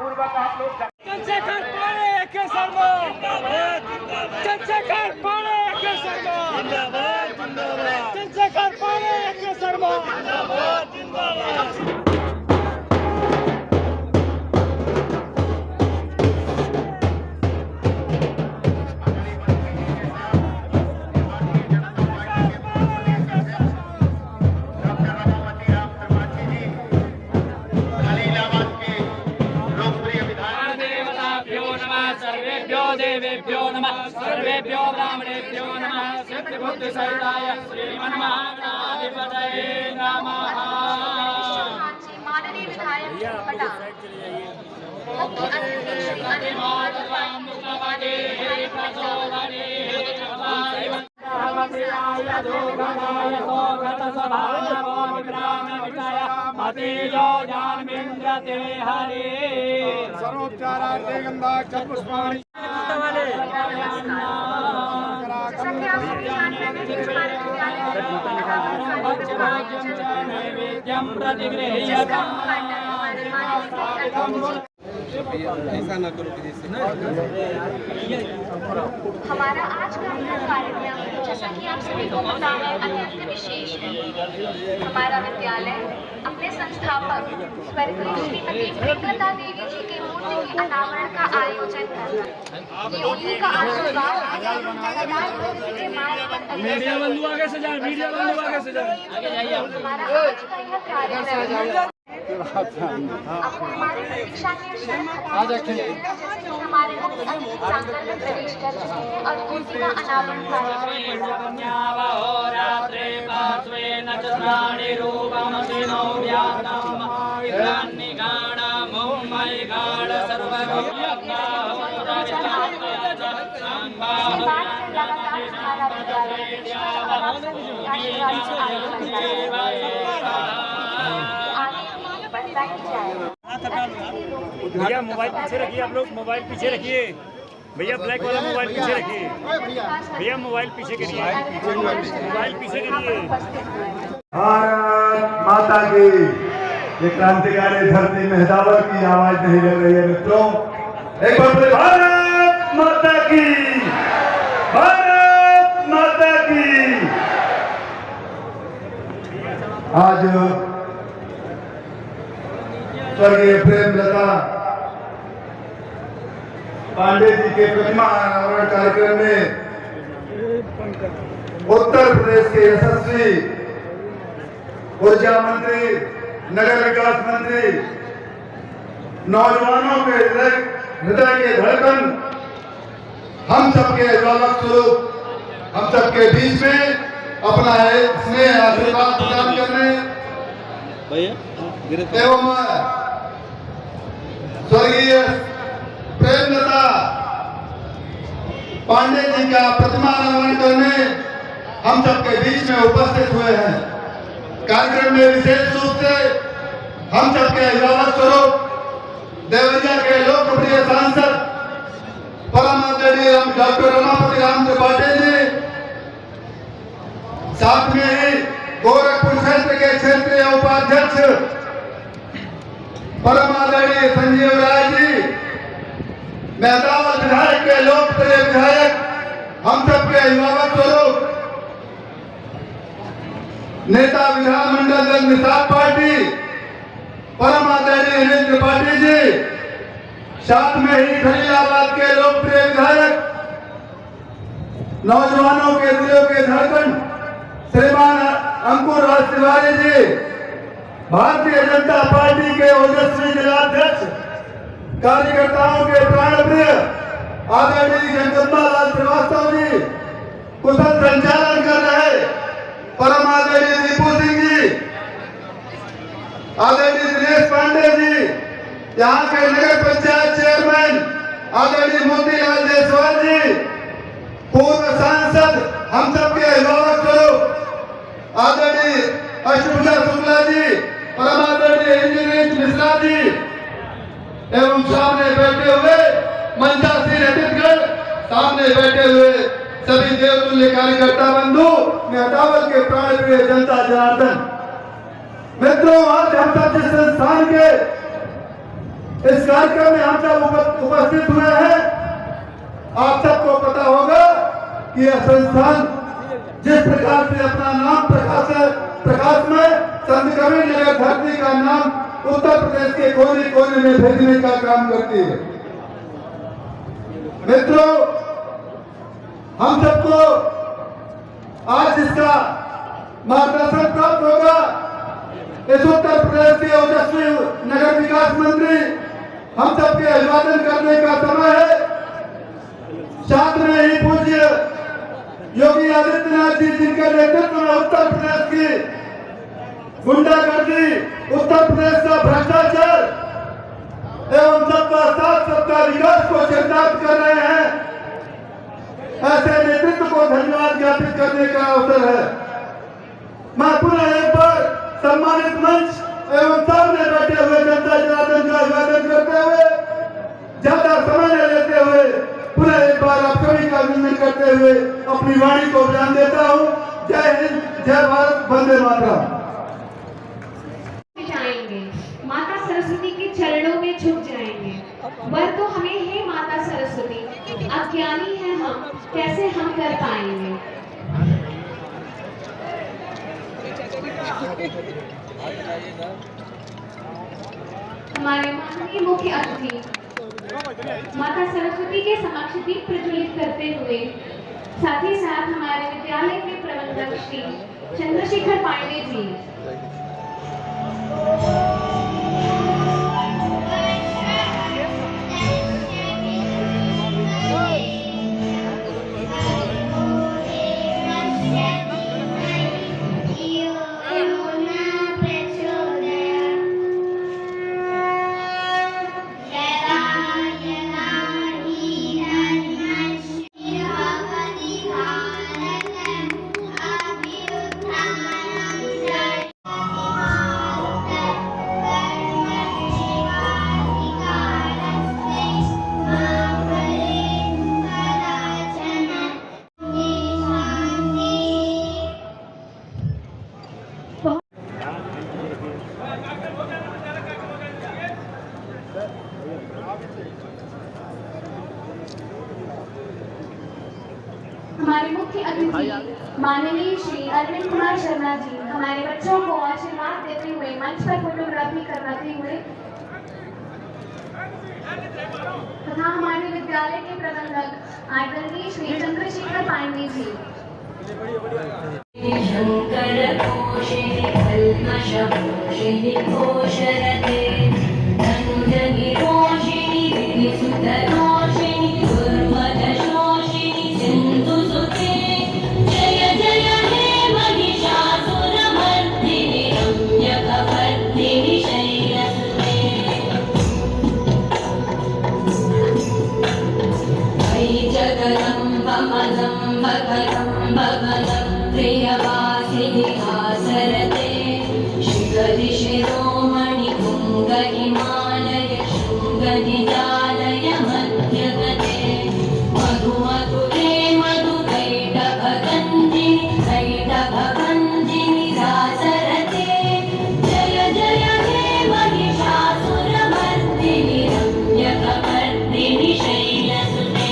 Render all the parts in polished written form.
पूर्वक आप लोग चंद्रशेखर पाणे के शर्मा चंद्रशेखर पाणे के शर्मा चंद्रशेखर पाणे के शर्मा देवेभ्यो नमः सर्वेभ्यो ब्राह्मणेभ्यो नमः सिद्धिबुद्धि सहिताय श्रीमन्महागणाधिपतये नमः। माननीय विधायक सर्वोपचारार्थे गंधाक्षर पुष्पाणि ऐसा ना करो हमारा आज का कार्यक्रम जैसा कि आप सभी को पता है अत्यंत विशेष है। हमारा विद्यालय अपने संस्थापक स्वर्गीय श्रीमती प्रियंका देवी जी की मूर्ति के अनावरण का आयोजन कर ये उन्हीं का आशीर्वाद मीडिया बंधु आगे से जाए, मीडिया बंधु आगे से जाए, हमारा आज का यह कार्यक्रम हमारे परीक्षा हमारे मुख्य अतिथि प्रांगण में प्रवेश कर चुके हैं और मूर्ति का अनावरण भैया मोबाइल पीछे रखिए, आप लोग मोबाइल पीछे रखिए भैया, ब्लैक वाला मोबाइल पीछे रखिए भैया, मोबाइल पीछे करिए, मोबाइल पीछे करिए। भारत माता की। ये क्रांतिकारी धरती में हिदावत की आवाज नहीं लग रही है मित्रों, एक बार बोले भारत माता की, भारत माता की। आज स्वर्गीय प्रेमलता पांडे जी के प्रतिमा अनावरण कार्यक्रम में उत्तर प्रदेश के यशस्वी ऊर्जा मंत्री, नगर विकास मंत्री, नौजवानों के हृदय के धड़कन, हम सबके अभिभावक स्वरूप हम सबके बीच में अपना स्नेह आशीर्वाद प्रदान करने एवं स्वर्गीय प्रेमलता पांडे जी का प्रतिमा अनावरण करने हम सबके बीच में उपस्थित हुए हैं। कार्यक्रम में विशेष रूप से हम सबके अभिभावक स्वरूप देवरिया के लोकप्रिय सांसद परम आदरणीय डॉक्टर रमापति राम त्रिपाठी जी, साथ में ही गोरखपुर क्षेत्र के क्षेत्रीय उपाध्यक्ष परम आदरणीय संजीव राय जी, मेहतावल विधायक के लोकप्रिय विधायक, हम सबके अभिभावक स्वरूप नेता विधानमंडल दल निषाद पार्टी परम आदरणीय अनिल त्रिपाठी जी, साथ में ही खलीलाबाद के लोकप्रिय विधायक, नौजवानों के दिलों के धड़कन श्रीमान अंकुर राज तिवारी जी, भारतीय जनता पार्टी के ओजस्वी जिलाध्यक्ष, कार्यकर्ताओं के प्राणप्रिय आदरणीय जगदम्बा लाल श्रीवास्तव जी, कुशल संचालन कर रहे परम आदरणीय दीपू सिंह जी, आदरणीय दिनेश पांडे जी, यहाँ के नगर पंचायत चेयरमैन आदरणीय मोतीलाल जायसवाल जी, पूर्व सांसद हम सबके अभिभावक स्वरूप आदरणीय अष्टभुजा शुक्ला जी, परम आदरणीय इंजीनियर मिश्रा जी एवं सामने बैठे हुए मंचासीन अतिथिगण, सामने बैठे हुए सभी देवतुल्य कार्यकर्ता बंधु, मेहतावल के प्राणप्रिय जनता जनार्दन मित्रों, आज हम सब जिस संस्थान के इस कार्यक्रम में हम सब उपस्थित हुए हैं। आप सबको पता होगा कि यह संस्थान जिस प्रकार से अपना नाम प्रकाश में संत कबीर नगर धरती का नाम उत्तर प्रदेश के कोने कोने में भेजने का काम करती है। मित्रों, हम सबको आज जिसका मार्गदर्शन प्राप्त होगा, इस उत्तर प्रदेश के ओजस्वी नगर विकास मंत्री हम सबके अभिवादन करने का समय है। साथ में ही पूज्य योगी आदित्यनाथ जी, जिनके नेतृत्व में उत्तर प्रदेश की गुंडागर्दी, उत्तर प्रदेश का भ्रष्टाचार एवं सबका साथ सबका विकास को चरितार्थ कर रहे हैं, ऐसे नेतृत्व को धन्यवाद ज्ञापित करने का अवसर है। मैं पुनः एक बार सम्मानित मंच एवं सामने बैठे हुए जनता जनार्दन का अभिवादन करते हुए, ज्यादा समय न लेते हुए पुनः एक बार आप सभी का अभिनंदन करते हुए अपनी वाणी को विराम देता हूँ। जय हिंद, जय भारत, वंदे मातरम। जाएंगे, माता सरस्वती के चरणों में झुक जाएंगे। वर तो हमें है माता सरस्वती, अज्ञानी है हम, कैसे हम कर पाएंगे। हमारे माननीय मुख्य अतिथि माता सरस्वती के समक्ष दीप प्रज्वलित करते हुए साथ ही साथ हमारे विद्यालय के प्रबंधक श्री चंद्रशेखर पांडे जी, हमारे मुख्य अतिथि माननीय श्री अरविंद कुमार शर्मा जी हमारे बच्चों को आशीर्वाद देते हुए मंच पर फोटोग्राफी करवाते हुए तथा हमारे विद्यालय के प्रबंधक आदरणीय श्री चंद्रशेखर पांडे जी। शंकर कोशिनि कल्मषकोशिनि कोशरते धनुजनि कोशिनि विधिसुतदोषिनि दुर्मदशोषिनि सिन्धुसुते जय जय हे महिषासुरमर्दिनि रम्यकपर्दिनि शैलसुते वै जगदम्बमदम्बकदम्बगदम् प्रियवासिनि आसरते शिखरि शिरोमणि पुङ्गहिमालय शृङ्गनिजालय मध्यगते मधुमधुरे मधुकैटभगन्धिनि कैटभगन्धिनि रासरते जय जय हे महिषासुरमर्दिनि रम्यकपर्दिनि शैलसुते।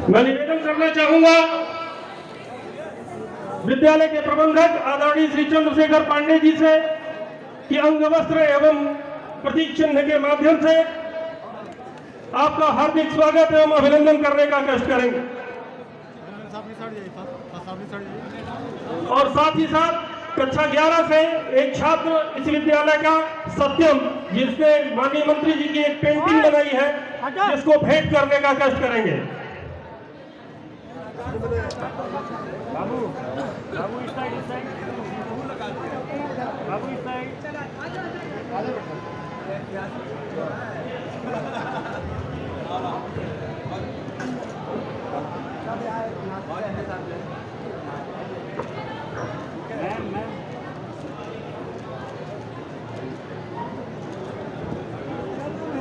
मैं निवेदन करना चाहूंगा विद्यालय के प्रबंधक आदरणीय श्री चंद्रशेखर पांडे जी से कि अंग वस्त्र एवं प्रतीक चिन्ह के माध्यम से आपका हार्दिक स्वागत एवं अभिनंदन करने का कष्ट करेंगे। और साथ ही साथ कक्षा 11 से एक छात्र इस विद्यालय का सत्यम, जिसने माननीय मंत्री जी की एक पेंटिंग बनाई है, जिसको भेंट करने का कष्ट करेंगे। बाबू बाबू इस साइड बाबू इस साइड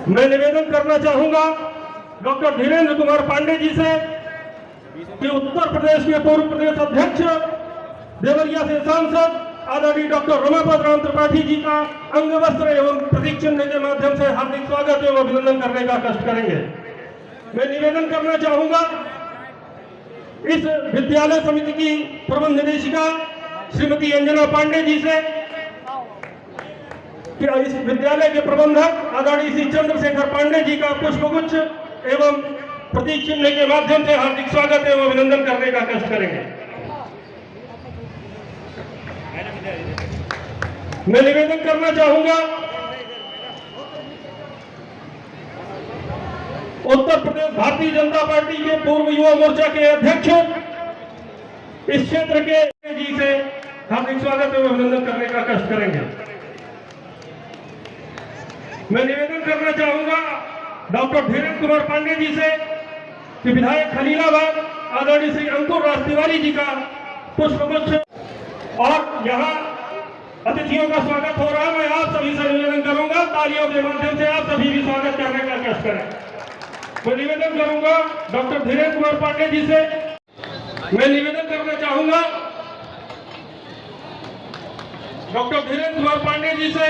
मैं निवेदन करना चाहूंगा डॉक्टर धीरेन्द्र कुमार पांडे जी से कि उत्तर प्रदेश के पूर्व प्रदेश अध्यक्ष देवरिया से सांसद आदरणीय डॉक्टर रमापत राम त्रिपाठी जी का अंग वस्त्र एवं प्रतीक चिन्ह के माध्यम से हार्दिक स्वागत एवं अभिनंदन करने का कष्ट करेंगे। मैं निवेदन करना चाहूंगा इस विद्यालय समिति की प्रबंध निदेशिका श्रीमती अंजना पांडे जी से कि इस विद्यालय के प्रबंधक आदरणीय श्री चंद्रशेखर पांडे जी का पुष्पगुच्छ एवं प्रतीक चिन्ह के माध्यम से हार्दिक स्वागत एवं अभिनंदन करने का कष्ट करेंगे। मैं निवेदन करना चाहूंगा उत्तर प्रदेश भारतीय जनता पार्टी के पूर्व युवा मोर्चा के अध्यक्ष इस क्षेत्र के जी से हार्दिक स्वागत एवं अभिनंदन करने का कष्ट करेंगे। मैं निवेदन करना चाहूंगा डॉक्टर धीरेन्द्र कुमार पांडे जी से कि विधायक खलीलाबाद आदरणीय श्री अंकुर राज तिवारी जी का पुष्पगुच्छ, और यहाँ अतिथियों का स्वागत हो रहा है। मैं आप सभी से निवेदन करूंगा तालियों के माध्यम से आप सभी भी स्वागत करने का कष्ट करें। मैं निवेदन करूंगा डॉक्टर धीरेन्द्र कुमार पांडे जी से, मैं निवेदन करना चाहूंगा डॉक्टर धीरेन्द्र कुमार पांडे जी से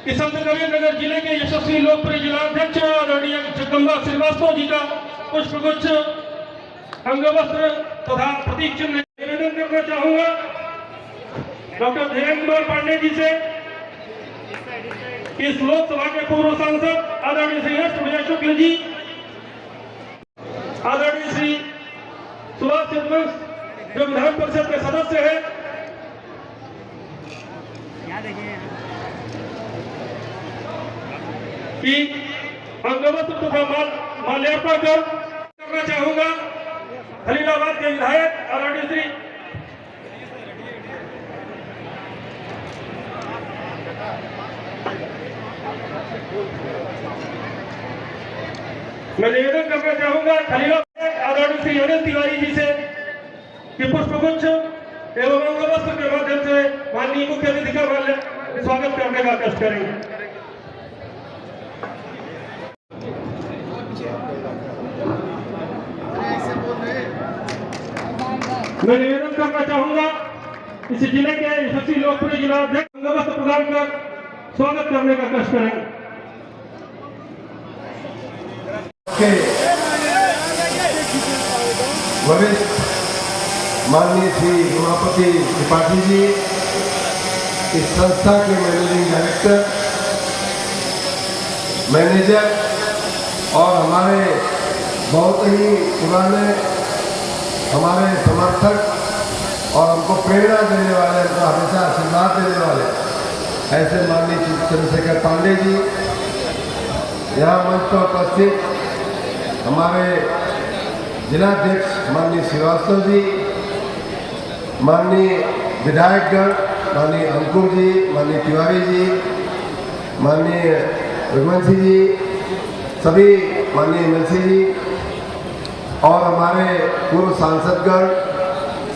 कि संत कबीरनगर जिले के यशस्वी लोकप्रिय जिलाध्यक्ष आदरणीय जगदम्बा श्रीवास्तव जी का पुष्पगुच्छ, अंगवस्त्र तथा प्रतीक चिन्ह निवेदन करना चाहूंगा डॉक्टर धीरेन्द्र कुमार पांडे जी से कि इस लोकसभा के पूर्व सांसद आदरणीय श्री हर्ष विजय शुक्ल जी, आदरणीय श्री सुभाष चंद्र जो विधान परिषद के सदस्य हैं, कि अंगवस्त्र तथा माल्यार्पण करना चाहूंगा खलीलाबाद के विधायक आदरणीय श्री मैं निवेदन करना चाहूंगा खलीलाबाद आदरणीय श्री अनिल तिवारी जी से कि पुष्पगुच्छ एवं अंगवस्त्र के माध्यम से माननीय मुख्य अतिथि का स्वागत करने का कष्ट करेंगे। मैं निवेदन करना चाहूंगा इस जिले के यशस्वी लोकप्रिय जिला अध्यक्ष अंगवस्त्र प्रदान कर स्वागत करने का कष्ट करेंगे। वरिष्ठ माननीय श्री उमापति त्रिपाठी जी, इस संस्था के मैनेजिंग डायरेक्टर, मैनेजर और हमारे बहुत ही पुराने हमारे समर्थक और हमको प्रेरणा देने वाले, हमको हमेशा आशीर्वाद देने वाले ऐसे माननीय चंद्रशेखर पांडे जी, यहाँ मंच पर उपस्थित हमारे जिलाध्यक्ष माननीय श्रीवास्तव जी, माननीय विधायकगण माननीय अंकुर जी, माननीय तिवारी जी, माननीय रघुवंशी जी, सभी माननीय एमएलसी जी और हमारे पूर्व सांसदगण,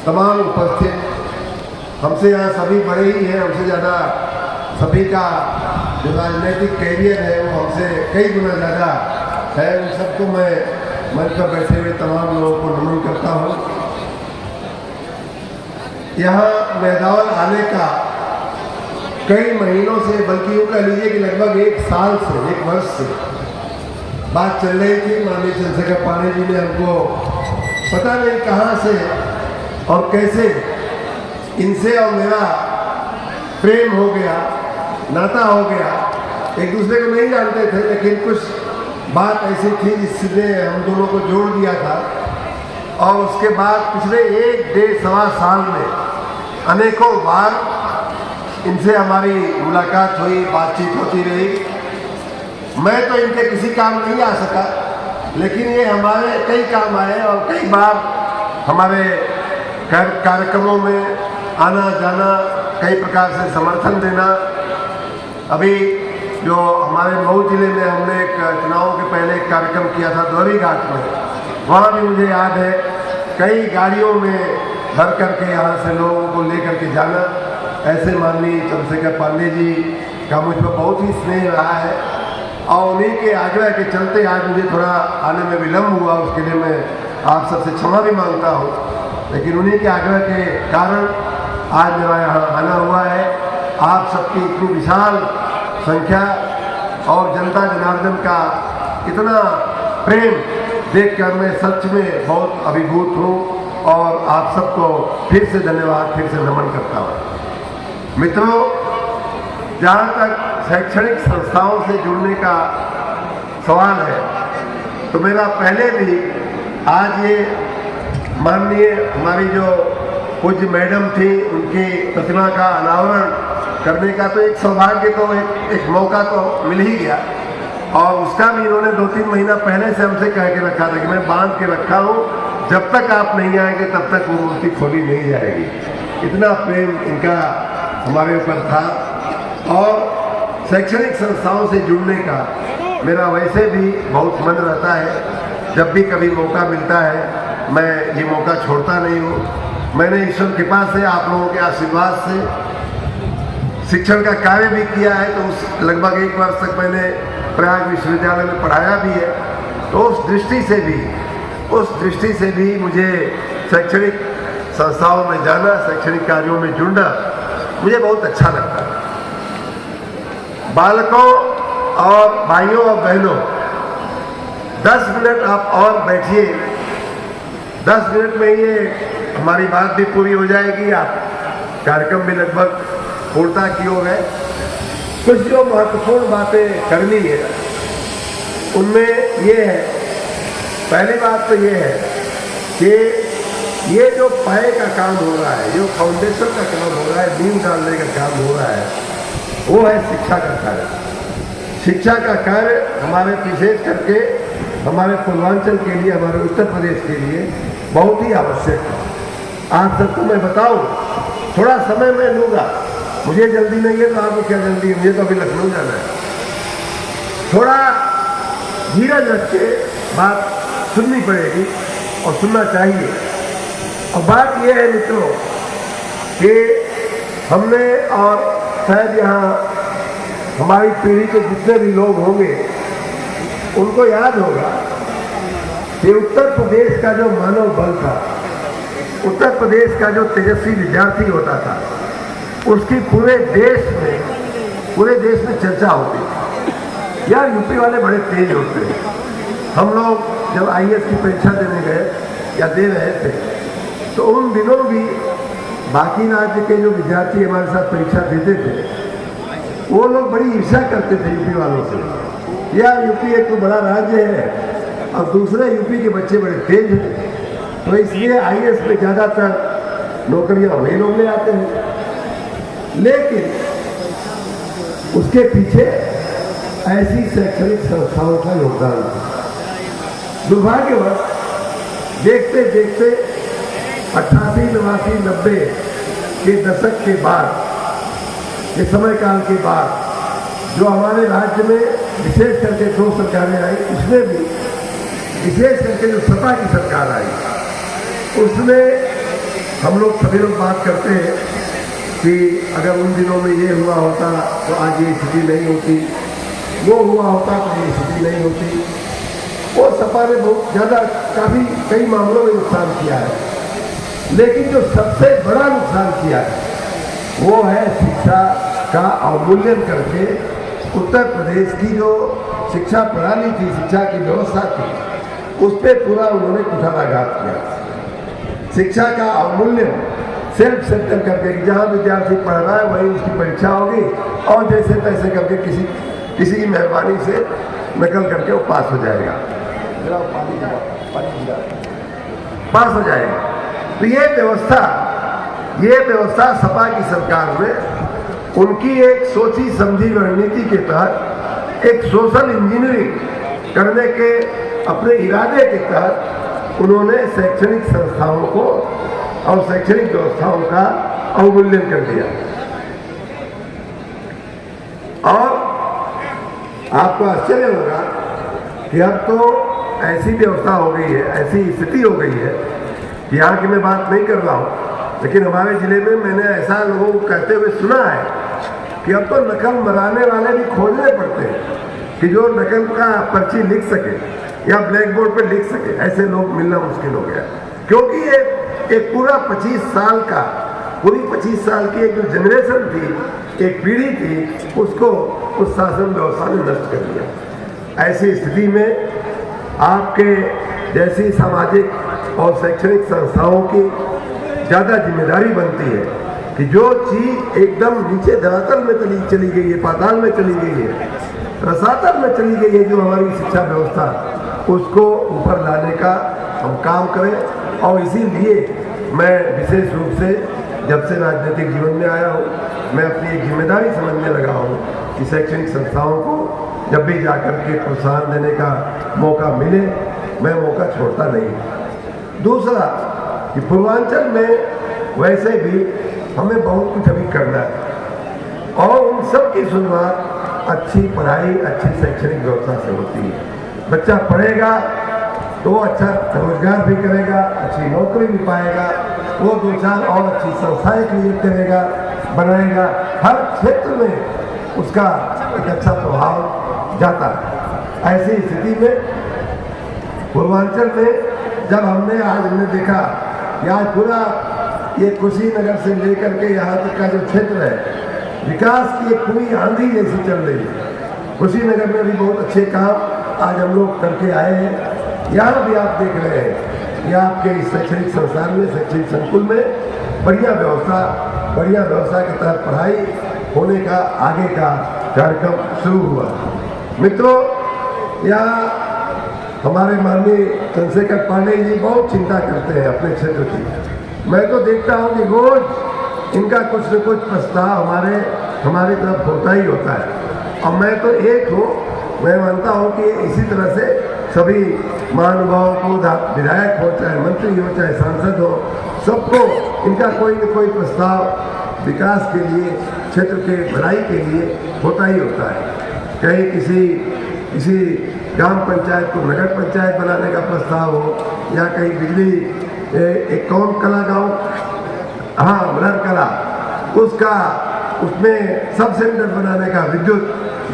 तमाम उपस्थित, हमसे यहाँ सभी बड़े ही हैं, हमसे ज़्यादा सभी का जो राजनीतिक कैरियर है वो हमसे कई गुना ज़्यादा है। उन सबको मैं मंच पर बैठे हुए तमाम लोगों को नमन करता हूँ। यहाँ मैदान आने का कई महीनों से, बल्कि यूँ कह लीजिए कि लगभग 1 साल से, 1 वर्ष से बात चल रही थी। माननीय चंद्रशेखर पांडे जी ने हमको पता नहीं कहाँ से और कैसे इनसे और मेरा प्रेम हो गया, नाता हो गया। एक दूसरे को नहीं जानते थे, लेकिन कुछ बात ऐसी थी जिसने हम दोनों को जोड़ दिया था। और उसके बाद पिछले 1-1.5 साल में अनेकों बार इनसे हमारी मुलाकात हुई, बातचीत होती रही। मैं तो इनके किसी काम नहीं आ सका, लेकिन ये हमारे कई काम आए और कई बार हमारे कार्यक्रमों में आना जाना, कई प्रकार से समर्थन देना। अभी जो हमारे मऊ जिले में हमने एक चुनाव के पहले एक कार्यक्रम किया था द्वारी घाट में, वहाँ भी मुझे याद है कई गाड़ियों में भर करके यहाँ से लोगों को ले करके जाना। ऐसे माननीय चंद्रशेखर पांडे जी का मुझ पर बहुत ही स्नेह रहा है और उन्हीं के आग्रह के चलते आज मुझे थोड़ा आने में विलम्ब हुआ, उसके लिए मैं आप सबसे क्षमा भी मांगता हूँ। लेकिन उन्हीं के आग्रह के कारण आज मेरा यहाँ आना हुआ है। आप सबकी इतनी विशाल संख्या और जनता जनार्दन का इतना प्रेम देखकर मैं सच में बहुत अभिभूत हूँ और आप सबको फिर से धन्यवाद, फिर से नमन करता हूँ। मित्रों, जहाँ तक शैक्षणिक संस्थाओं से जुड़ने का सवाल है, तो मेरा पहले भी आज ये माननीय हमारी जो पूज्य मैडम थी, उनकी प्रतिमा का अनावरण करने का तो एक सौभाग्य, तो एक मौका तो मिल ही गया। और उसका भी इन्होंने 2-3 महीना पहले से हमसे कह के रखा था कि मैं बांध के रखा हूँ, जब तक आप नहीं आएंगे तब तक वो मूर्ति खोली नहीं जाएगी। इतना प्रेम इनका हमारे ऊपर था। और शैक्षणिक संस्थाओं से जुड़ने का मेरा वैसे भी बहुत मन रहता है। जब भी कभी मौका मिलता है मैं ये मौका छोड़ता नहीं हूँ। मैंने ईश्वर कृपा से, आप लोगों के आशीर्वाद से शिक्षण का कार्य भी किया है, तो उस लगभग 1 वर्ष तक मैंने प्रयाग विश्वविद्यालय में पढ़ाया भी है। तो उस दृष्टि से भी मुझे शैक्षणिक संस्थाओं में जाना, शैक्षणिक कार्यों में जुड़ना मुझे बहुत अच्छा लगता है। बालकों और भाइयों और बहनों, 10 मिनट आप और बैठिए। 10 मिनट में ये हमारी बात भी पूरी हो जाएगी। आप कार्यक्रम भी लगभग पूर्णता की ओर है। कुछ जो महत्वपूर्ण बातें करनी है उनमें ये है, पहली बात तो ये है कि ये जो पाए का काम हो रहा है, जो फाउंडेशन का काम हो रहा है, नींव डालने का काम हो रहा है, वो है शिक्षा का कार्य। शिक्षा का कार्य हमारे विशेष करके हमारे पूर्वांचल के लिए, हमारे उत्तर प्रदेश के लिए बहुत ही आवश्यक है। आप सबको मैं बताऊं, थोड़ा समय मैं लूँगा, मुझे जल्दी नहीं है तो आपको क्या जल्दी है, मुझे तो अभी लखनऊ जाना है। थोड़ा धीरज रख के बात सुननी पड़ेगी और सुनना चाहिए। और बात यह है मित्रों कि हमने, और शायद यहाँ हमारी पीढ़ी के जितने भी लोग होंगे उनको याद होगा कि उत्तर प्रदेश का जो मानव बल था, उत्तर प्रदेश का जो तेजस्वी विद्यार्थी होता था, उसकी पूरे देश में चर्चा होती थी। यार यूपी वाले बड़े तेज होते हैं। हम लोग जब IAS की परीक्षा देने गए या दे रहे थे तो उन दिनों भी बाकी राज्य के जो विद्यार्थी हमारे साथ परीक्षा देते थे वो लोग बड़ी ईर्ष्या करते थे यूपी वालों से। यार यूपी एक तो बड़ा राज्य है और दूसरे यूपी के बच्चे बड़े तेज हैं, तो इसलिए IAS में ज़्यादातर नौकरियां वही लोग ले आते हैं। लेकिन उसके पीछे ऐसी शैक्षणिक संस्थाओं का योगदान था। दुर्भाग्यवश देखते देखते 88, 89, 90 के दशक के बाद, के समय काल के बाद जो हमारे राज्य में विशेष करके 2 सरकारें आई, उसमें भी विशेष करके जो सपा की सरकार आई, उसमें हम लोग सभी लोग बात करते हैं कि अगर उन दिनों में ये हुआ होता तो आज ये स्थिति नहीं होती, वो हुआ होता तो ये स्थिति नहीं होती। वो सपा ने बहुत ज़्यादा कई मामलों में नुकसान किया है, लेकिन जो सबसे बड़ा नुकसान किया है वो है शिक्षा का अवमूल्यन करके उत्तर प्रदेश की जो शिक्षा प्रणाली थी, शिक्षा की व्यवस्था थी, उस पर पूरा उन्होंने कुठाराघात किया। शिक्षा का अवमूल्यन सेल्फ सेंटर करके, जहाँ विद्यार्थी पढ़ रहा है वही उसकी परीक्षा होगी और जैसे तैसे करके किसी की मेहरबानी से नकल करके वो पास हो जाएगा, पास हो जाएगा। तो ये व्यवस्था सपा की सरकार में उनकी एक सोची समझी रणनीति के तहत, एक सोशल इंजीनियरिंग करने के अपने इरादे के तहत उन्होंने शैक्षणिक संस्थाओं को और शैक्षणिक व्यवस्थाओं का अवमूल्यन कर दिया। और आपको आश्चर्य होगा कि अब तो ऐसी व्यवस्था हो गई है, ऐसी स्थिति हो गई है कि यहाँ की मैं बात नहीं कर रहा हूँ, लेकिन हमारे जिले में मैंने ऐसा लोगों को कहते हुए सुना है कि अब तो नकल मराने वाले भी खोजने पड़ते हैं कि जो नकल का पर्ची लिख सके या ब्लैक बोर्ड पर लिख सके। ऐसे लोग मिलना मुश्किल हो गया, क्योंकि ये एक पूरा 25 साल का, पूरी 25 साल की एक जो जनरेशन थी, एक पीढ़ी थी, उसको उस शासन व्यवस्था ने नष्ट कर दिया। ऐसी स्थिति में आपके जैसी सामाजिक और शैक्षणिक संस्थाओं की ज़्यादा जिम्मेदारी बनती है कि जो चीज़ एकदम नीचे धरातल में चली गई है, पाताल में चली गई है, रसातल में चली गई है, जो हमारी शिक्षा व्यवस्था, उसको ऊपर लाने का हम काम करें। और इसीलिए मैं विशेष रूप से जब से राजनीतिक जीवन में आया हूँ, मैं अपनी एक जिम्मेदारी समझने लगा हूँ कि शैक्षणिक संस्थाओं को जब भी जाकर के प्रोत्साहन देने का मौका मिले, मैं मौका छोड़ता नहीं। दूसरा कि पूर्वांचल में वैसे भी हमें बहुत कुछ अभी करना है और उन सब की शुरुआत अच्छी पढ़ाई, अच्छी शैक्षणिक व्यवस्था से होती है। बच्चा पढ़ेगा तो वो अच्छा रोजगार भी करेगा, अच्छी नौकरी भी पाएगा, वो 2-4 और अच्छी संस्थाएं क्रिएट करेगा, बनाएगा, हर क्षेत्र में उसका एक अच्छा प्रभाव जाता है। ऐसी स्थिति में पूर्वांचल में जब हमने देखा कि आज पूरा ये कुशीनगर से लेकर के यहाँ तक का जो क्षेत्र है, विकास की एक पूरी आंधी जैसी चल रही है। कुशीनगर में भी बहुत अच्छे काम आज हम लोग करके आए हैं। यहाँ भी आप देख रहे हैं कि आपके इस शैक्षणिक संस्थान में, शैक्षणिक संकुल में बढ़िया व्यवस्था के तहत पढ़ाई होने का आगे का कार्यक्रम शुरू हुआ। मित्रों, यहाँ हमारे माननीय चंद्रशेखर पांडे जी बहुत चिंता करते हैं अपने क्षेत्र की। मैं तो देखता हूँ कि रोज इनका कुछ न कुछ प्रस्ताव हमारी तरफ होता ही होता है। और मैं तो एक हूँ, मैं मानता हूँ कि इसी तरह से सभी महानुभावों को, विधायक हो चाहे मंत्री हो चाहे सांसद हो, सबको इनका कोई न कोई प्रस्ताव विकास के लिए, क्षेत्र के भलाई के लिए होता ही होता है। कहीं किसी ग्राम पंचायत को नगर पंचायत बनाने का प्रस्ताव हो, या कहीं बिजली एक कौन कला गाँव, हाँ मलर कला, उसमें सब सेंटर बनाने का, विद्युत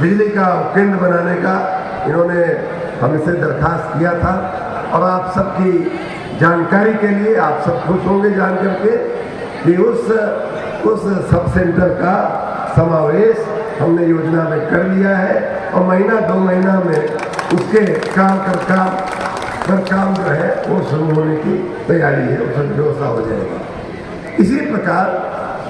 बिजली का केंद्र बनाने का इन्होंने हमसे दरखास्त किया था। और आप सबकी जानकारी के लिए, आप सब खुश होंगे जान करके कि उस सब सेंटर का समावेश हमने योजना में कर लिया है। और महीना 2 महीना में उसके काम जो है वो शुरू होने की तैयारी है, उसमें व्यवस्था हो जाएगी। इसी प्रकार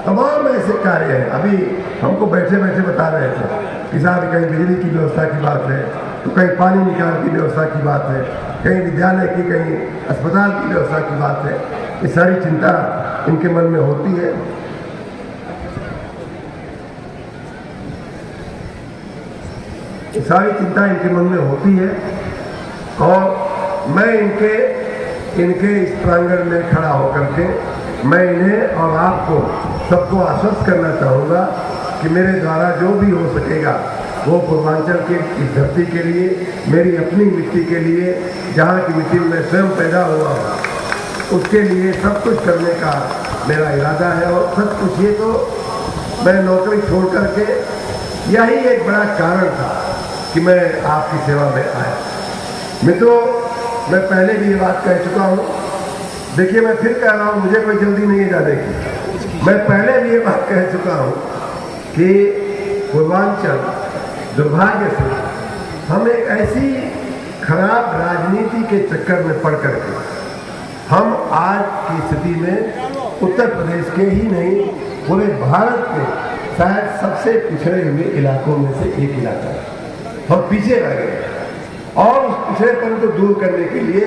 तमाम ऐसे कार्य हैं। अभी हमको बैठे बैठे बता रहे थे कि साहब कहीं बिजली की व्यवस्था की बात है, तो कहीं पानी निकाल की व्यवस्था की बात है, कहीं विद्यालय की, कहीं अस्पताल की व्यवस्था की बात है। ये सारी चिंता इनके मन में होती है। ये सारी चिंता इनके मन में होती है। और मैं इनके इस प्रांगण में खड़ा होकर के मैं इन्हें और आपको सबको आश्वस्त करना चाहूँगा कि मेरे द्वारा जो भी हो सकेगा वो पूर्वांचल के इस धरती के लिए, मेरी अपनी मिट्टी के लिए, जहाँ की मिट्टी में स्वयं पैदा हुआ हूँ, उसके लिए सब कुछ करने का मेरा इरादा है। और सब कुछ ये तो मैं नौकरी छोड़ करके यही एक बड़ा कारण था कि मैं आपकी सेवा में आया। मित्रों, मैं पहले भी ये बात कह चुका हूँ, देखिए मैं फिर कह रहा हूँ, मुझे कोई जल्दी नहीं है जाने की। मैं पहले भी ये बात कह चुका हूँ कि पूर्वांचल दुर्भाग्य से हम एक ऐसी खराब राजनीति के चक्कर में पड़ करके हम आज की स्थिति में उत्तर प्रदेश के ही नहीं पूरे भारत के शायद सबसे पिछड़े हुए इलाकों में से एक इलाका है। हम पीछे रह गए और उस पिछड़ेपन को दूर करने के लिए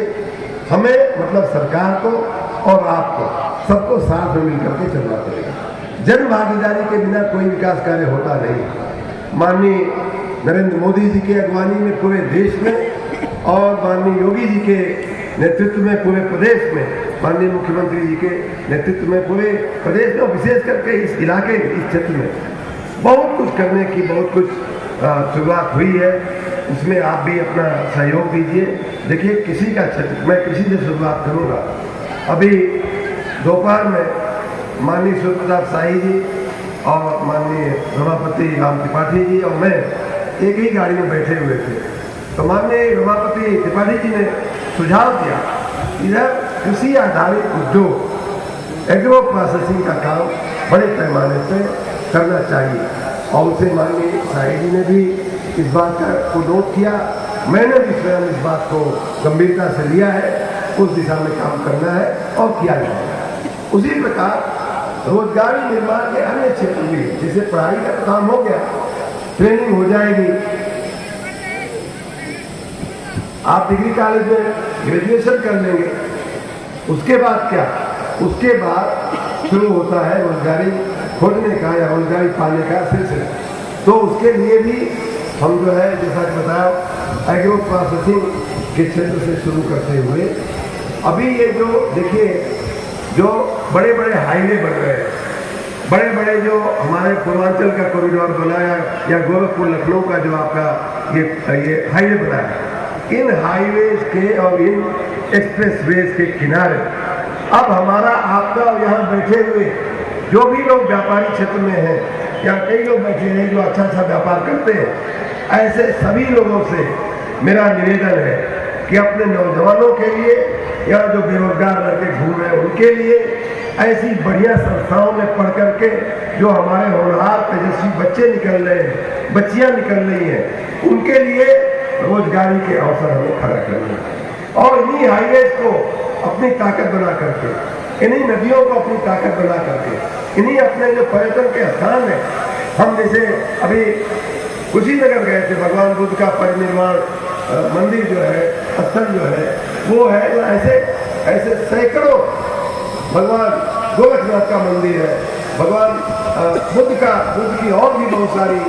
हमें, मतलब सरकार को और आपको, सबको साथ में मिलकर के चलना पड़ेगा। जन भागीदारी के बिना कोई विकास कार्य होता नहीं। माननीय नरेंद्र मोदी जी की अगुवानी में पूरे देश में और माननीय योगी जी के नेतृत्व में पूरे प्रदेश में, माननीय मुख्यमंत्री जी के नेतृत्व में पूरे प्रदेश में, विशेष करके इस इलाके में, इस क्षेत्र में बहुत कुछ करने की बहुत कुछ शुरुआत हुई है। उसमें आप भी अपना सहयोग दीजिए। देखिए किसी का क्षेत्र, मैं कृषि से शुरुआत करूँगा। अभी दोपहर में माननीय सूर्य प्रताप शाही जी और माननीय रमापति राम त्रिपाठी जी और मैं एक ही गाड़ी में बैठे हुए थे, तो माननीय रमापति त्रिपाठी जी ने सुझाव दिया इधर कृषि आधारित उद्योग, एग्रो प्रोसेसिंग का काम बड़े पैमाने पे करना चाहिए। और उसे माननीय शाही जी ने भी इस बात को नोट किया। मैंने भी स्वयं इस बात को गंभीरता से लिया है, उस दिशा में काम करना है और किया जाएगा। उसी प्रकार रोजगारी निर्माण के अन्य क्षेत्र भी, जैसे पढ़ाई का काम हो गया, ट्रेनिंग हो जाएगी, आप डिग्री कॉलेज में ग्रेजुएशन कर लेंगे, उसके बाद क्या, उसके बाद शुरू होता है रोजगारी खोजने का या रोजगारी पाने का सिलसिला। तो उसके लिए भी हम जो है, जैसा कि बताया, एग्रो प्रोसेसिंग के क्षेत्र से शुरू करते हुए अभी ये जो देखिए, जो बड़े बड़े हाईवे बन रहे हैं, बड़े बड़े जो हमारे पूर्वांचल का कॉरिडोर बना है या गोरखपुर लखनऊ का जो आपका ये हाईवे बना है, इन हाईवेज के और इन एक्सप्रेसवेज के किनारे अब हमारा आपका यहाँ बैठे हुए जो भी लोग व्यापारी क्षेत्र में हैं या कई लोग बैठे हैं जो अच्छा अच्छा व्यापार करते हैं, ऐसे सभी लोगों से मेरा निवेदन है कि अपने नौजवानों के लिए या जो बेरोजगार लड़के घूम रहे हैं उनके लिए ऐसी बढ़िया संस्थाओं में पढ़ करके जो हमारे होनहार तेजस्वी बच्चे निकल रहे हैं, बच्चियां निकल रही हैं, उनके लिए रोजगारी के अवसर हमें खड़ा करना है। और इन्हीं हाईवेज को अपनी ताकत बना करके, इन्हीं नदियों को अपनी ताकत बना करके, इन्हीं अपने जो पर्यटन के स्थान हैं, हम जैसे अभी कुशीनगर गए थे, भगवान बुद्ध का परिनिर्वाण मंदिर जो है, स्थल जो है, वो है जो ऐसे सैकड़ों, भगवान गोरखनाथ का मंदिर है, भगवान बुद्ध की और भी बहुत सारी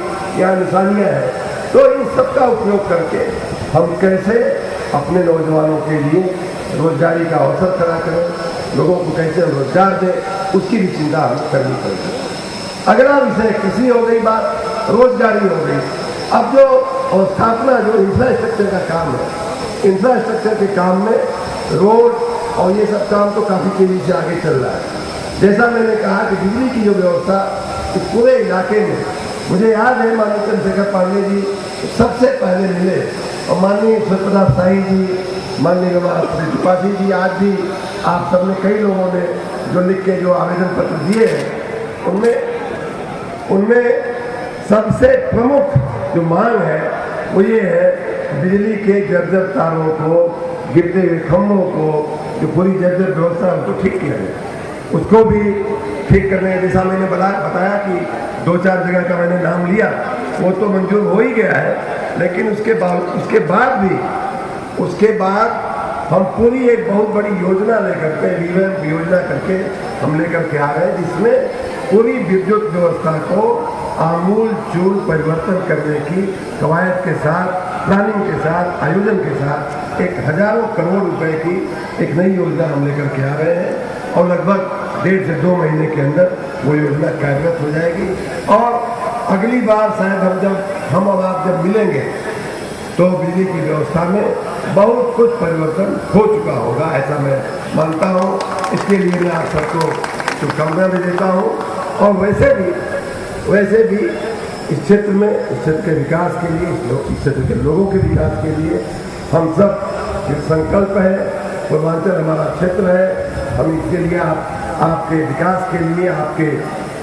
यहाँ निशानियाँ हैं। तो इन सब का उपयोग करके हम कैसे अपने नौजवानों के लिए रोजगारी का अवसर खड़ा करें, लोगों को कैसे रोजगार दें, उसकी भी चिंता हमें करनी पड़ेगी। अगला विषय कृषि हो गई, बात रोजगारी हो गई। अब जो स्थापना जो इंफ्रास्ट्रक्चर का काम है, इंफ्रास्ट्रक्चर के काम में रोड और ये सब काम तो काफ़ी तेजी से आगे चल रहा है। जैसा मैंने कहा कि बिजली की जो व्यवस्था इस पूरे इलाके में, मुझे याद है माननीय चंद्रशेखर पांडे जी सबसे पहले मिले और माननीय शिवप्रताप शाही जी, माननीय त्रिपाठी जी, आज भी आप सबने कई लोगों ने जो लिख के जो आवेदन पत्र दिए हैं, उनमें सबसे प्रमुख जो मांग है वो ये है बिजली के जर्जर तारों को, गिरते हुए खंभों को, जो पूरी जर्जर व्यवस्था उनको ठीक किया जाए, उसको भी ठीक करने। जैसा मैंने बताया कि 2-4 जगह का मैंने नाम लिया, वो तो मंजूर हो ही गया है, लेकिन उसके बाद हम पूरी एक बहुत बड़ी योजना लेकर के, रिवैम्प योजना करके हम लेकर के आ रहे हैं, जिसमें पूरी विद्युत व्यवस्था को आमूल चूल परिवर्तन करने की कवायद के साथ, प्लानिंग के साथ, आयोजन के साथ एक हजारों करोड़ रुपए की एक नई योजना हम लेकर के आ रहे हैं और लगभग 1.5 से 2 महीने के अंदर वो योजना कार्यरत हो जाएगी। और अगली बार शायद हम और आप जब मिलेंगे तो बिजली की व्यवस्था में बहुत कुछ परिवर्तन हो चुका होगा, ऐसा मैं मानता हूँ। इसके लिए मैं आप सबको शुभकामनाएं भी देता हूँ। और वैसे भी इस क्षेत्र में, इस क्षेत्र के विकास के लिए, इस क्षेत्र के लोगों के विकास के लिए हम सब एक संकल्प है। पूर्वांचल हमारा क्षेत्र है, हम इसके लिए आपके विकास के लिए,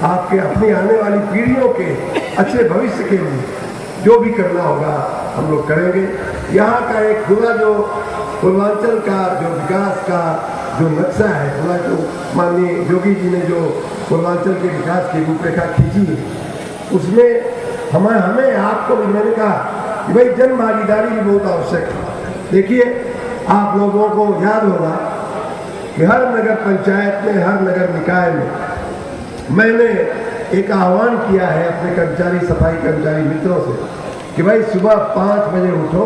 आपके अपनी आने वाली पीढ़ियों के अच्छे भविष्य के लिए जो भी करना होगा हम लोग करेंगे। यहाँ का एक पूरा जो पूर्वांचल का जो विकास का जो नक्शा है, पूरा जो माननीय योगी जी ने जो पूर्वांचल के विकास की रूपरेखा खींची है, उसमें हमें आपको भी मैंने कहा कि भाई जन भागीदारी भी बहुत आवश्यक है। देखिए, आप लोगों को याद होगा कि हर नगर पंचायत में, हर नगर निकाय में मैंने एक आह्वान किया है अपने कर्मचारी, सफाई कर्मचारी मित्रों से कि भाई सुबह 5 बजे उठो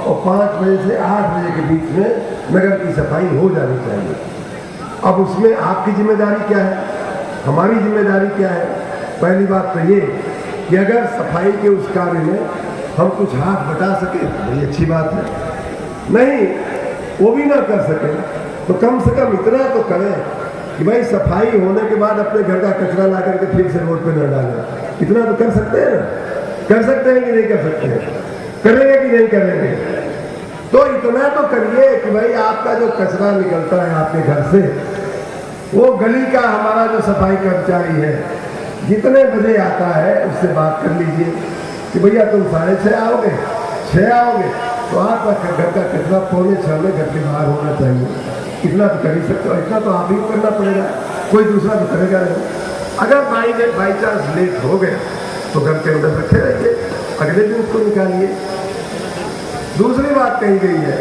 और 5 बजे से 8 बजे के बीच में नगर की सफाई हो जानी चाहिए। अब उसमें आपकी जिम्मेदारी क्या है, हमारी जिम्मेदारी क्या है? पहली बात तो ये कि अगर सफाई के उस कार्य में हम कुछ हाथ बटा सके बड़ी अच्छी बात है, नहीं वो भी ना कर सके तो कम से कम इतना तो करें कि भाई सफाई होने के बाद अपने घर का कचरा ला करके फिर से रोड पे न डालें। इतना तो कर सकते हैं ना? कर सकते हैं कि नहीं कर सकते हैं? करेंगे कि नहीं करेंगे? तो इतना तो करिए कि भाई आपका जो कचरा निकलता है आपके घर से, वो गली का हमारा जो सफाई कर्मचारी है जितने बजे आता है उससे बात कर लीजिए कि भैया तुम 6:30 आओगे, 6 आओगे तो आपका घर का कचरा 5:45 में घर के बाहर होना चाहिए। इतना तो कर ही सकते हो, इतना तो आप ही करना पड़ेगा, कोई दूसरा तो करेगा नहीं। अगर बाई चांस लेट हो गया तो घर के अंदर रखे रहिए, अगले दिन उसको निकालिए। दूसरी बात कही गई है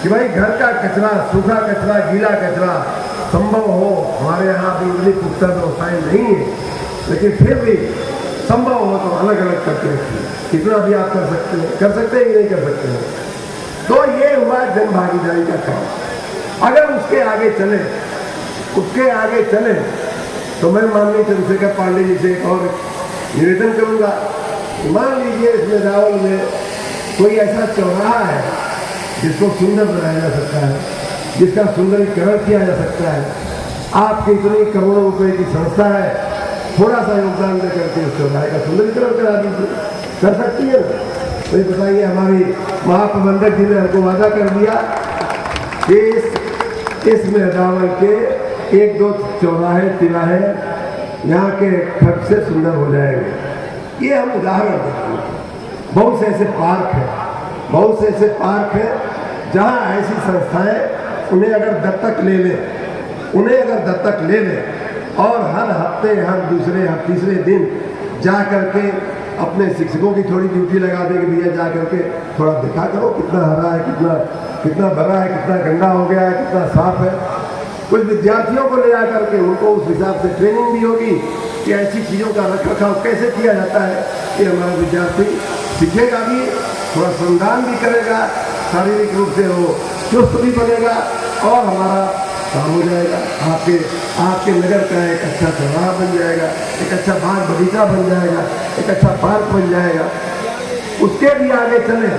कि भाई घर का कचरा, सूखा कचरा, गीला कचरा संभव हो, हमारे यहाँ भी इतनी पुख्ता व्यवस्थाएं नहीं है, लेकिन फिर भी संभव हो तो अलग अलग करके रखिए। इतना भी आप कर सकते हैं कि नहीं कर सकते हैं? तो ये हुआ जन भागीदारी का काम। अगर उसके आगे चले तो मैं माननीय चंद्रशेखर पांडे जी से एक और निवेदन करूंगा। मान लीजिए इसमें रावल में कोई ऐसा चौराहा है जिसको सुंदर बनाया जा सकता है, जिसका सुंदरीकरण किया जा सकता है। आपकी इतनी करोड़ों रुपए की संस्था है, थोड़ा सा योगदान दे करके उस चौराहे का सुंदरीकरण करा दीजिए। कर सकती है ना? तो ये बताइए, हमारी महाप्रबंधक जी ने हमको वादा कर दिया कि इसमें रावल के 1-2 चौराहे तिराहे यहाँ के खर्च से सुंदर हो जाएंगे। ये हम उदाहरण देते हैं। बहुत से ऐसे पार्क हैं जहाँ ऐसी संस्थाएं उन्हें अगर दत्तक ले लें और हर हफ्ते, हर दूसरे, हर तीसरे दिन जा करके अपने शिक्षकों की थोड़ी ड्यूटी लगा दें कि भैया जा करके थोड़ा देखा करो कितना हरा है, कितना भरा है, कितना गंदा हो गया है, कितना साफ है। कुछ विद्यार्थियों को ले जा करके उनको उस हिसाब से ट्रेनिंग भी होगी कि ऐसी चीज़ों का रखरखाव कैसे किया जाता है कि हमारा विद्यार्थी सीखेगा भी, थोड़ा श्रमदान भी करेगा, शारीरिक रूप से वो चुस्त भी बनेगा और हमारा काम हो जाएगा। आपके नगर का एक अच्छा चौराहा बन जाएगा, एक अच्छा बाग बगीचा बन जाएगा, एक अच्छा पार्क बन जाएगा। उसके भी आगे चले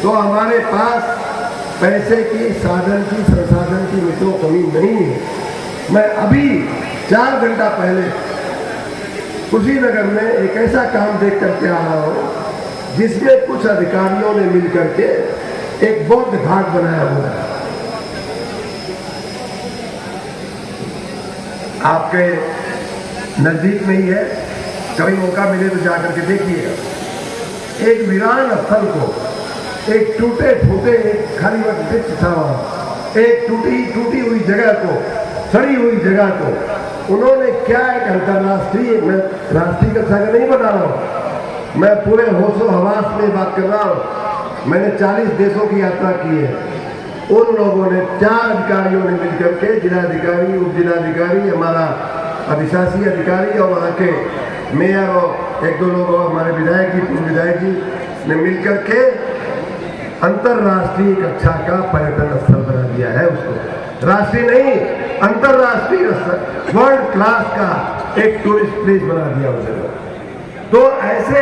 तो हमारे पास पैसे की, साधन की, संसाधन की मित्रों कमी नहीं है। मैं अभी 4 घंटा पहले कुशीनगर में एक ऐसा काम देख करके आ रहा हूँ जिसमें कुछ अधिकारियों ने मिल करके एक बौद्ध घाट बनाया हुआ है। आपके नजदीक में ही है, कभी मौका मिले तो जाकर के देखिएगा। एक वीरान स्थल को, एक टूटे फूटे खाली वृक्ष था वहां, एक टूटी हुई जगह को, सड़ी हुई जगह को उन्होंने क्या एक अंतर्राष्ट्रीय, मैं राष्ट्रीय कक्षा का नहीं बता रहा हूँ, मैं पूरे होशो हवास में बात कर रहा हूँ। मैंने 40 देशों की यात्रा की है। उन लोगों ने 4 अधिकारियों ने मिलकर के, जिलाधिकारी, उप जिलाधिकारी, हमारा अधिशासी अधिकारी और वहाँ के मेयर और 1-2 लोग और हमारे विधायक जी, पूर्व विधायक जी ने मिलकर के अंतर्राष्ट्रीय कक्षा का पर्यटन स्थल बना दिया है। उसको राष्ट्रीय नहीं, अंतर्राष्ट्रीय वर्ल्ड क्लास का एक टूरिस्ट प्लेस बना दिया उसे। तो ऐसे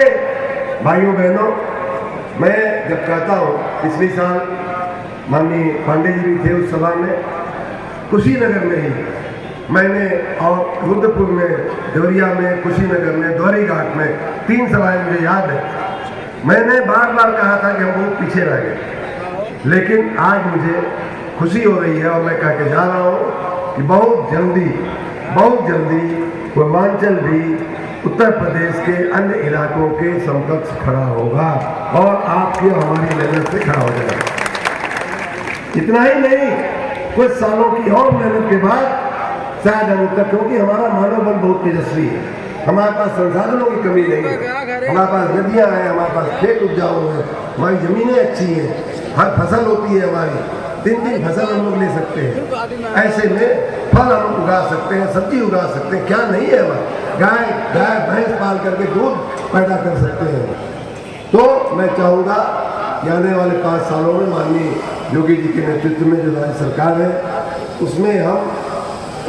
भाइयों बहनों, मैं जब कहता हूँ, पिछले साल माननीय पांडे जी भी थे उस सभा में, कुशीनगर में ही मैंने, और रुद्रपुर में, देवरिया में, कुशीनगर में, द्वारी घाट में 3 सभाएं मुझे याद है। मैंने बार कहा था कि हम बहुत पीछे रह गए, लेकिन आज मुझे खुशी हो रही है और मैं कह के जा रहा हूँ कि बहुत जल्दी पूर्वांचल भी उत्तर प्रदेश के अन्य इलाकों के समकक्ष खड़ा होगा और आपकी और हमारी मेहनत से खड़ा हो जाएगा। इतना ही नहीं, कुछ सालों की और मेहनत के बाद शायद हम तक, क्योंकि हमारा मानव बल बहुत तेजस्वी है, हमारे पास संसाधनों की कमी नहीं है, हमारे पास नदियां हैं, हमारे पास खेत उपजाऊ हैं, हमारी जमीनें अच्छी हैं, हर फसल होती है हमारी, 3 फसल हम लोग ले सकते हैं। ऐसे में फल हम उगा सकते हैं, सब्जी उगा सकते हैं, क्या नहीं है हमारा, गाय भैंस पाल करके दूध पैदा कर सकते हैं। तो मैं चाहूँगा कि आने वाले 5 सालों में माननीय योगी जी के नेतृत्व में जो राज्य सरकार है, उसमें हम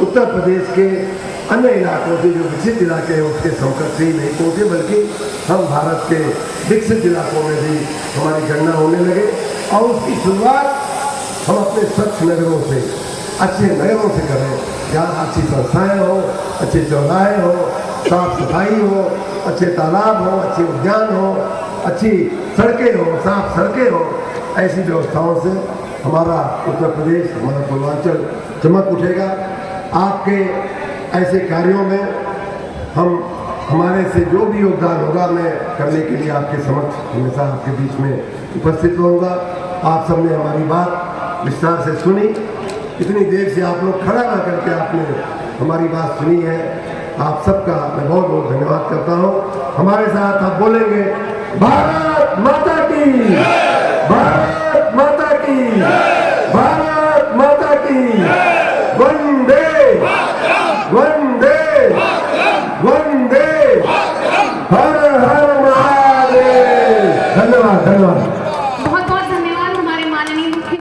उत्तर प्रदेश के अन्य इलाकों से, जो विकसित इलाके हैं, उसके समकक्ष ही नहीं पहुँचे, बल्कि हम भारत के विकसित इलाकों में भी हमारी गणना होने लगे और उसकी शुरुआत हम अपने स्वच्छ नगरों से, अच्छे नगरों से करें, जहाँ अच्छी संस्थाएँ हो, अच्छे चौराहे हो, साफ सफाई हो, अच्छे तालाब हो, अच्छे उद्यान हो, अच्छी सड़कें हो, साफ सड़कें हो। ऐसी व्यवस्थाओं से हमारा उत्तर प्रदेश, हमारा पूर्वांचल चमक उठेगा। आपके ऐसे कार्यों में हमारे से जो भी योगदान होगा, मैं करने के लिए आपके समक्ष हमेशा आपके बीच में उपस्थित रहूँगा। आप सबने हमारी बात विस्तार से सुनी, इतनी देर से आप लोग खड़ा ना करके आपने हमारी बात सुनी है, आप सबका मैं बहुत बहुत धन्यवाद करता हूँ। हमारे साथ आप बोलेंगे भारत माता की, भारत माता की, भारत